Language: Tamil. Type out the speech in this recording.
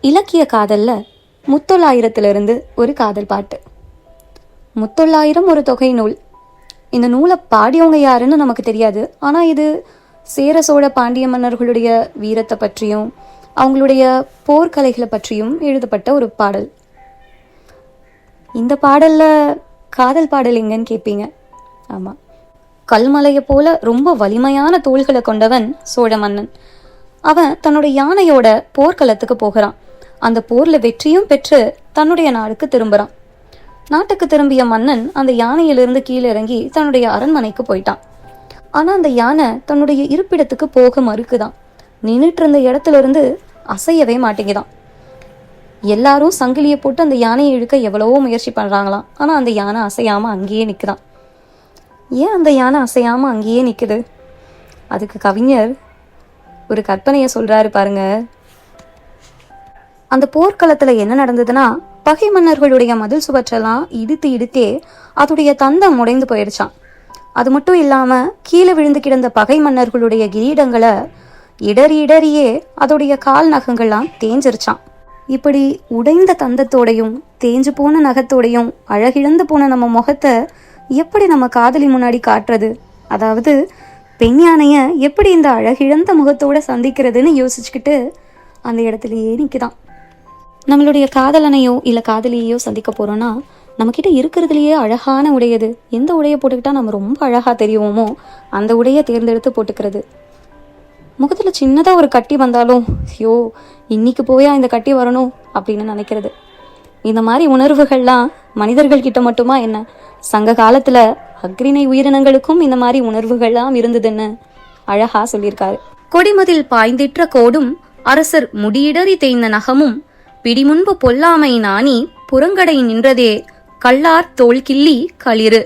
இலக்கிய காதல்ல முத்தொள்ளாயிரத்திலிருந்து ஒரு காதல் பாட்டு. முத்தொள்ளாயிரம் ஒரு தொகை நூல். இந்த நூலை பாடியவங்க யாருன்னு நமக்கு தெரியாது. ஆனால் இது சேர சோழ பாண்டிய மன்னர்களுடைய வீரத்தை பற்றியும் அவங்களுடைய போர்க்கலைகளை பற்றியும் எழுதப்பட்ட ஒரு பாடல். இந்த பாடல்ல காதல் பாடல் எங்கன்னு கேட்பீங்க. ஆமாம், கல்மலையை போல ரொம்ப வலிமையான தோள்களை கொண்டவன் சோழ மன்னன். அவன் தன்னோட யானையோட போர்க்களத்துக்கு போகிறான். அந்த போர்ல வெற்றியும் பெற்று தன்னுடைய நாடுக்கு திரும்புறான். நாட்டுக்கு திரும்பிய மன்னன் அந்த யானையிலிருந்து கீழே இறங்கி தன்னுடைய அரண்மனைக்கு போயிட்டான். ஆனா அந்த யானை தன்னுடைய இருப்பிடத்துக்கு போக மறுக்குதான். நின்றுட்டு இருந்த இடத்துல இருந்து அசையவே மாட்டேங்குதான். எல்லாரும் சங்கிலியை போட்டு அந்த யானையை இழுக்க எவ்வளவோ முயற்சி பண்றாங்களாம். ஆனா அந்த யானை அசையாம அங்கேயே நிக்குதான். ஏன் அந்த யானை அசையாம அங்கேயே நிக்குது? அதுக்கு கவிஞர் ஒரு கற்பனையை சொல்றாரு பாருங்க. அந்த போர்க்களத்துல என்ன நடந்ததுன்னா, பகை மன்னர்களுடைய மதில் சுவற்றெல்லாம் இடித்தே அதோடைய தந்தம் உடைந்து போயிடுச்சான். அது மட்டும் இல்லாம கீழே விழுந்து கிடந்த பகை மன்னர்களுடைய கிரீடங்களை இடறியே அதோடைய கால் நகங்கள்லாம் தேஞ்சிருச்சான். இப்படி உடைந்த தந்தத்தோடையும் தேஞ்சு போன நகத்தோடையும் அழகிழந்து போன நம்ம முகத்தை எப்படி நம்ம காதலி முன்னாடி காட்டுறது? அதாவது பெண் யானைய எப்படி இந்த அழகிழந்த முகத்தோட சந்திக்கிறதுன்னு யோசிச்சுக்கிட்டு அந்த இடத்துலயே நிற்குதான். நம்மளுடைய காதலனையோ இல்லை காதலியையோ சந்திக்க போகிறோன்னா நம்மக்கிட்ட இருக்கிறதுலையே அழகான உடையது எந்த உடையை போட்டுக்கிட்டா நம்ம ரொம்ப அழகாக தெரியுமோ அந்த உடையை தேர்ந்தெடுத்து போட்டுக்கிறது. முகத்தில் சின்னதாக ஒரு கட்டி வந்தாலும் ஐயோ இன்னைக்கு போயா இந்த கட்டி வரணும் அப்படின்னு நினைக்கிறது. இந்த மாதிரி உணர்வுகள்லாம் மனிதர்கள் கிட்ட மட்டுமா என்ன, சங்க காலத்தில் அக்ரிணை உயிரினங்களுக்கும் இந்த மாதிரி உணர்வுகள்லாம் இருந்ததுன்னு அழகா சொல்லியிருக்காரு. கொடிமதில் பாய்ந்திற்ற கோடும் அரசர் முடியிடறி தேய்ந்த நகமும் பிடிமுன்பு பொல்லாமை நாணி புறங்கடை நின்றதே கல்லார் தோல் கிள்ளி களிறு.